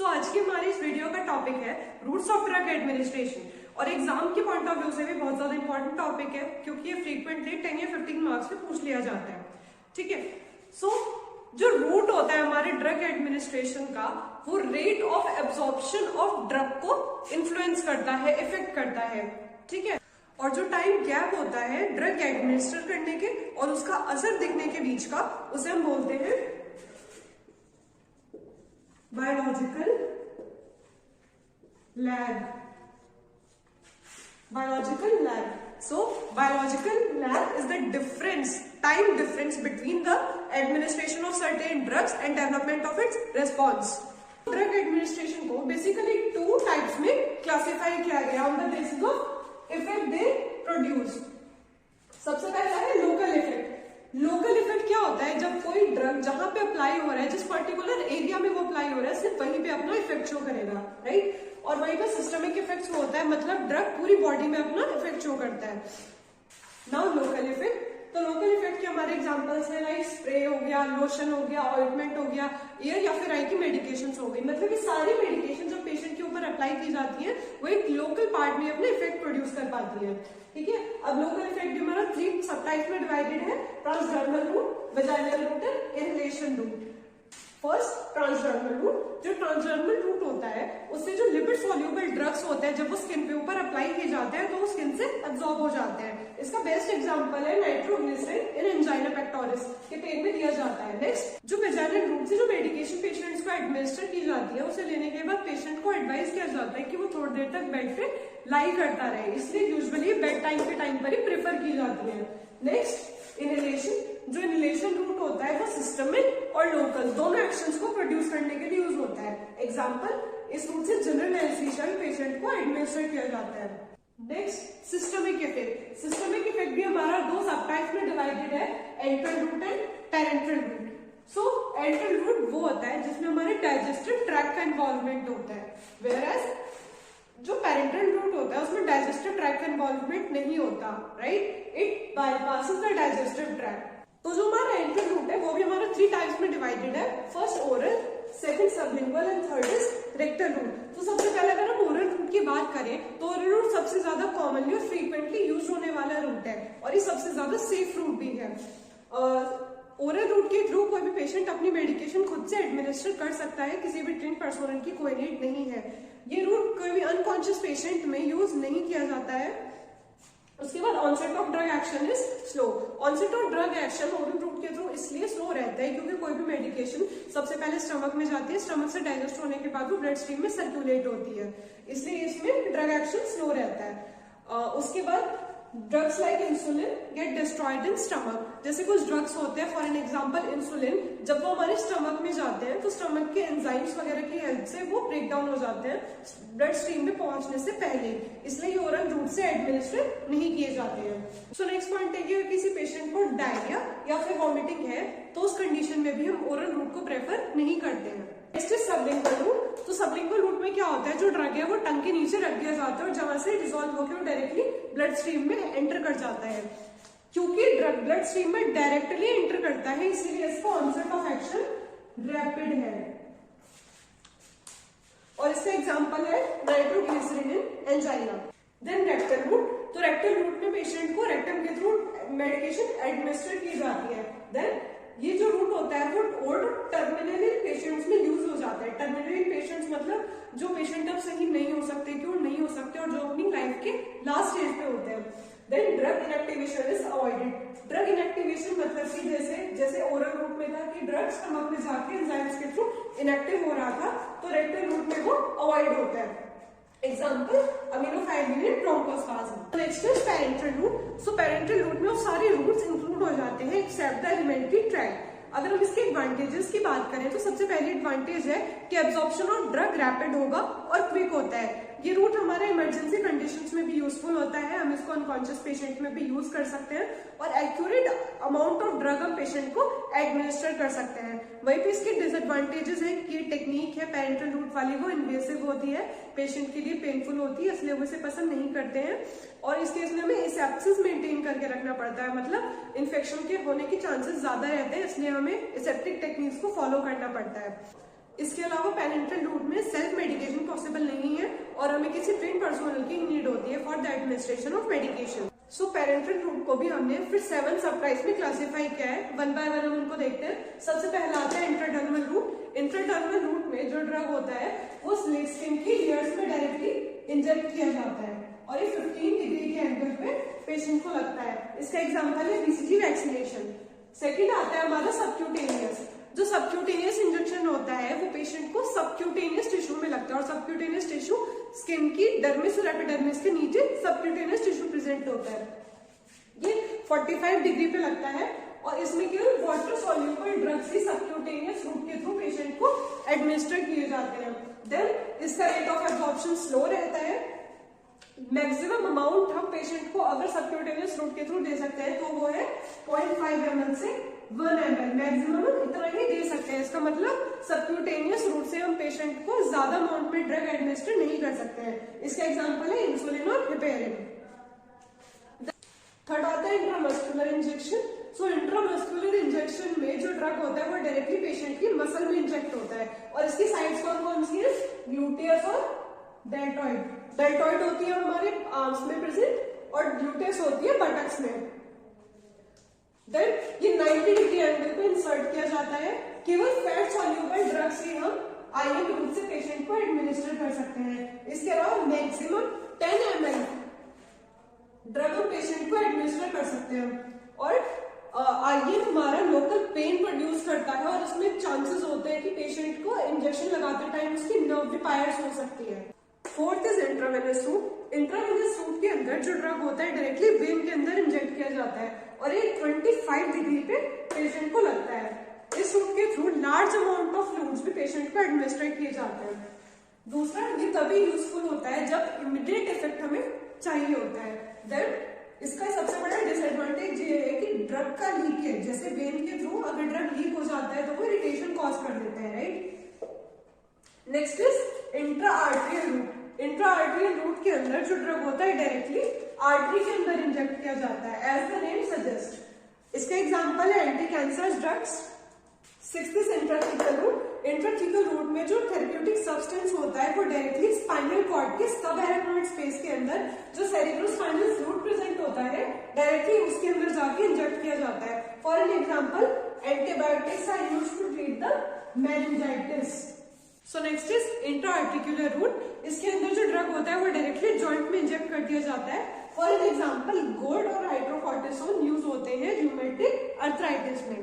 आज की हमारी इस वीडियो का टॉपिक है रूट्स ऑफ ड्रग एडमिनिस्ट्रेशन और एग्जाम के पॉइंट ऑफ व्यू से भी बहुत ज्यादा इंपॉर्टेंट टॉपिक है क्योंकि ये फ्रीक्वेंटली 10 या 15 मार्क्स में पूछ लिया जाता है। ठीक है, जो रूट होता है हमारे ड्रग एडमिनिस्ट्रेशन का, वो rate of absorption of drug को इन्फ्लुएंस करता है, इफेक्ट करता है। ठीक है, और जो टाइम गैप होता है ड्रग एडमिनिस्टर करने के और उसका असर दिखने के बीच का, उसे हम बोलते हैं biological lag. Biological lag, so biological lag is the time difference between the administration of certain drugs and development of its response. Drug administration को बेसिकली 2 टाइप्स में क्लासिफाई किया गया on the basis of effect they produce. सबसे पहला है local effect. Local effect क्या होता है? जब कोई ड्रग जहां पे अप्लाई हो रहा है, जिस पर्टिकुलर एरिया में वो अप्लाई हो रहा है, सिर्फ वहीं पे अपना इफेक्ट शो करेगा, राइट? और वहीं पे सिस्टमिक इफेक्ट्स होता है, मतलब ड्रग पूरी बॉडी में अपना इफेक्ट शो करता है। नाउ लोकल इफेक्ट, तो लोकल इफेक्ट के हमारे एग्जांपल्स है लाइक स्प्रे हो गया, लोशन हो गया, ऑइंटमेंट हो गया, ईयर या फिर आई की मेडिकेशंस हो गई। मतलब ये सारी मेडिकेशन जो पेशेंट के ऊपर अप्लाई की जाती है वो एक लोकल पार्ट में अपने इफेक्ट प्रोड्यूस कर पाती है। ठीक है, अब लोकल इफेक्ट भी हमारा 3 सब टाइप्स में डिवाइडेड है, transdermal route, vaginal route and inhalation route. First transdermal route. जो ट्रांसडर्मल रूट होता है उससे जो लिपिड सॉल्युबल ड्रग्स होते हैं, जब वो स्किन पे ऊपर अप्लाई किए जाते हैं तो वो स्किन से अब्सॉर्ब हो जाते हैं। इसका बेस्ट एग्जांपल है नाइट्रोग्लिसरीन इन एंजाइना पेक्टोरिस के पेन में दिया जाता है। नेक्स्ट, जो वेजाइनल रूट से जो मेडिकेशन पेशेंट्स को एडमिनिस्टर की जाती है, उसे लेने के बाद पेशेंट को एडवाइस किया जाता है कि वो थोड़ी देर तक बेड पे लाई करता रहे, इसलिए यूजुअली बेड टाइम के टाइम पर ही प्रेफर की जाती है। Next, inhalation. जो इनहेलेशन रूट होता है वो सिस्टमिक और लोकल दोनों एक्शंस को प्रोड्यूस करने के लिए यूज होता है। एग्जांपल, इस रूट से जनरल एनेस्थीसिया पेशेंट को एडमिनिस्टर किया जाता है। Next, systemic effect. Systemic effect भी हमारा 2 सब टाइप्स में डिवाइडेड है, enteral route and parenteral route. So enteral route वो होता है जिसमें हमारे डाइजेस्टिव ट्रैक्ट का इन्वॉल्वमेंट होता है, वेयरएज जो पेरेंटल रूट होता है उसमें डाइजेस्टिव ट्रैक्ट का इन्वॉल्वमेंट नहीं होता, right? It bypasses the digestive tract. तो जो हमारा एंट्रल रूट है वो भी हमारा 3 टाइप्स में डिवाइडेड है, first oral, second sublingual and third is rectal route. तो सबसे पहले अगर हम ओरल रूट की बात करें तो ओरल रूट सबसे ज्यादा कॉमनली और फ्रीक्वेंटली यूज होने वाला रूट है और ये सबसे ज्यादा सेफ रूट भी है। ओरल रूट के थ्रू कोई भी पेशेंट अपनी मेडिकेशन खुद से एडमिनिस्टर कर सकता है, किसी भी ट्रेन पर्सन की कोई नीड नहीं है। ये रूट कोई भी अनकॉन्शियस पेशेंट में यूज नहीं किया जाता है। उसके बाद onset of drug action is slow. Onset of drug action oral route के थ्रू इसलिए स्लो रहता है क्योंकि कोई भी मेडिकेशन सबसे पहले स्टमक में जाती है, स्टमक से डाइजेस्ट होने के बाद वो ब्लड स्ट्रीम में सर्कुलेट होती है, इसलिए इसमें ड्रग एक्शन स्लो रहता है। उसके बाद drugs like insulin get destroyed in stomach. जैसे कुछ ड्रग्स होते हैं, फॉर एन एग्जांपल इंसुलिन, जब वो हमारे स्टमक में जाते हैं तो स्टमक के एंजाइम्स वगैरह की हेल्प से वो ब्रेक डाउन हो जाते हैं ब्लड स्ट्रीम में पहुंचने से पहले, इसलिए ये ओरल रूट से एडमिनिस्टर नहीं किए जाते हैं। सो नेक्स्ट पॉइंट है कि किसी पेशेंट को डायरिया या फिर वॉमिटिंग है तो उस कंडीशन में भी हम ओरल रूट को प्रेफर नहीं करते हैं। Next is sublingual route. तो सबलिंगुअल रूट में क्या होता है, जो ड्रग है वो टंग के नीचे रख दिया जाता है और जहां से डिसॉल्व होकर वो डायरेक्टली ब्लड स्ट्रीम में एंटर कर जाता है। क्योंकि ड्रग ब्लड स्ट्रीम में डायरेक्टली एंटर करता है इसीलिए इसका ऑनसेट ऑफ एक्शन रैपिड है। और इसका एग्जांपल है nitroglycerin in angina. Then rectal route. तो रेक्टल रूट में पेशेंट को रेक्टम के थ्रू मेडिकेशन एडमिनिस्टर की जाती है। देन ये जो रूट होता है वो ओल्ड टर्मिनली पेशेंट्स में यूज हो जाता है। टर्मिनली पेशेंट्स मतलब जो पेशेंट अब सही नहीं हो सकते, क्यों नहीं हो सकते, और जो अपनी लाइफ के लास्ट स्टेज पे होते हैं। Then drug inactivation is avoided. Drug inactivation मतलब कि जैसे ओरल रूट में था कि ड्रग स्टमक में जाके एंजाइम्स के थ्रू इनएक्टिव हो रहा था, तो रेक्टल रूट में वो अवॉइड होता है। एग्जाम्पल, अमीनोफाइब्रिन bronchospasm. Next is parenteral route. So parenteral route में वो सारे रूट्स इंक्लूड हो जाते हैं एक्सेप्ट द एलिमेंट्री ट्रैक्ट। अगर हम इसके एडवांटेजेस की बात करें तो सबसे पहले एडवांटेज है कि एब्जॉर्प्शन ऑफ ड्रग रैपिड होगा और क्विक होता है। ये रूट हमारे इमरजेंसी कंडीशंस में भी यूजफुल होता है, हम इसको अनकॉन्शियस पेशेंट में भी यूज कर सकते हैं और एक्यूरेट अमाउंट ऑफ ड्रग हम पेशेंट को एडमिनिस्टर कर सकते हैं। वहीं पे इसके डिसएडवांटेजेस है कि टेक्निक है पेरेंटल रूट वाली वो इन्वेसिव होती है, पेशेंट के लिए पेनफुल होती है, इसलिए वो इसे पसंद नहीं करते हैं और इस केस में हमें एसेप्सिस मेंटेन करके रखना पड़ता है, मतलब इन्फेक्शन के होने के चांसेस ज्यादा रहते हैं, इसलिए हमें एसेप्टिक टेक्निक्स को फॉलो करना पड़ता है। इसके अलावा पेरेंटल रूट में हमें किसी ट्रेन पर्सनल की नीड होती है for the administration of medication. So parenteral route को भी हमने फिर 7 सब टाइप्स में क्लासिफाई किया है। वन बाय वन हम उनको देखते हैं। सबसे पहला आता है इंट्राडर्मल रूट। इंट्राडर्मल रूट में जो ड्रग होता है वो स्किन की लेयर्स में डायरेक्टली इंजेक्ट किया जाता है और ये 15 डिग्री के एंगल पे पेशेंट को लगता है। इसका एग्जांपल है बीसीजी वैक्सीनेशन। सेकंड आता है हमारा सबक्यूटेनियस। जो सबक्यूटेनियस इंजेक्शन होता है वो पेशेंट को सबक्यूटेनियस टिश्यू में लगता है और सबक्यूटेनियस टिश्यू स्किन की डर्मिस और एपिडर्मिस के नीचे सबक्यूटेनियस टिश्यू प्रेजेंट होता है। ये 45 डिग्री पे लगता है और इसमें केवल वाटर सॉल्युबल ड्रग्स ही सबक्यूटेनियस रूट के थ्रू पेशेंट को एडमिनिस्टर किए जाते हैं। देन इसका रेट ऑफ एब्जॉर्प्शन स्लो रहता है। मैक्सिमम अमाउंट हम पेशेंट को अगर सबक्यूटेनियस रूट के थ्रू दे सकते हैं तो वो है 0.5 ml से 1 ml। मैक्सिमम इतना ही दे सकते हैं। इसका मतलब सबक्यूटेनियस रूट से हम पेशेंट को ज्यादा अमाउंट में ड्रग एडमिनिस्टर नहीं कर सकते हैं। इसका एग्जांपल है इंसुलिन और हेपेरिन। थर्ड आता है इंट्रामस्कुलर इंजेक्शन। सो इंट्रामस्कुलर इंजेक्शन में जो ड्रग होता है वो डायरेक्टली पेशेंट की मसल में इंजेक्ट होता है और इसकी साइड्स कौन सी है? ग्लूटियस और डेल्टॉइड। डेल्टॉइड होती है हमारे आर्म्स में प्रेजेंट और ग्लूटियस होती है बटक्स में। देन ये 90 डिग्री एंगल पे इंसर्ट किया जाता है। केवल फैट सॉल्युबल ड्रग्स ही हम आईएम रूट से पेशेंट को एडमिनिस्टर कर सकते हैं। इसके अलावा मैक्सिमम 10 ml ड्रग हम पेशेंट को एडमिनिस्टर कर सकते हैं और आईएम हमारा लोकल पेन प्रोड्यूस करता है और इसमें चांसेस होते हैं कि पेशेंट को इंजेक्शन लगाते टाइम उसकी नर्व रिपायर्स हो सकती है। Fourth is intravenous route. Intravenous route के अंदर जो ड्रग होता है डायरेक्टली वेन के अंदर इंजेक्ट किया जाता है और ये 25 डिग्री पे पेशेंट को लगता है। इस रूट के through large amount of fluids भी पेशेंट को एडमिनिस्टर किए जाते हैं। दूसरा, ये तभी यूजफुल होता है जब इमीडिएट इफेक्ट हमें चाहिए होता है। देन इसका सबसे बड़ा डिसएडवांटेज ये है कि ड्रग का लीकेज, जैसे वेन के थ्रू अगर ड्रग लीक हो जाता है तो वो इरिटेशन कॉज कर देता है, right. Next is intra arterial route. Intra arterial route के अंदर जो ड्रग होता है डायरेक्टली आर्टरी के अंदर इंजेक्ट किया जाता है एज द नेम सजेस्ट। इसका एग्जांपल है anti cancer drugs. Sixth is intrathecal route. Intrathecal route में जो थेरेप्यूटिक सब्सटेंस होता है वो डायरेक्टली स्पाइनल कॉर्ड के सब एराक्नोइड स्पेस के अंदर जो सेरेब्रोस्पाइनल फ्लूइड प्रेजेंट होता है डायरेक्टली उसके अंदर जाके इंजेक्ट किया जाता है। For an example, antibiotics are used to treat the meningitis. So next is intraarticular route. इसके अंदर जो ड्रग होता है वो डायरेक्टली जॉइंट में इंजेक्ट कर दिया जाता है। फॉर एन एग्जांपल, गोल्ड और हाइड्रोकॉर्टिसोन यूज होते हैं र्यूमेटिक अर्थराइटिस में।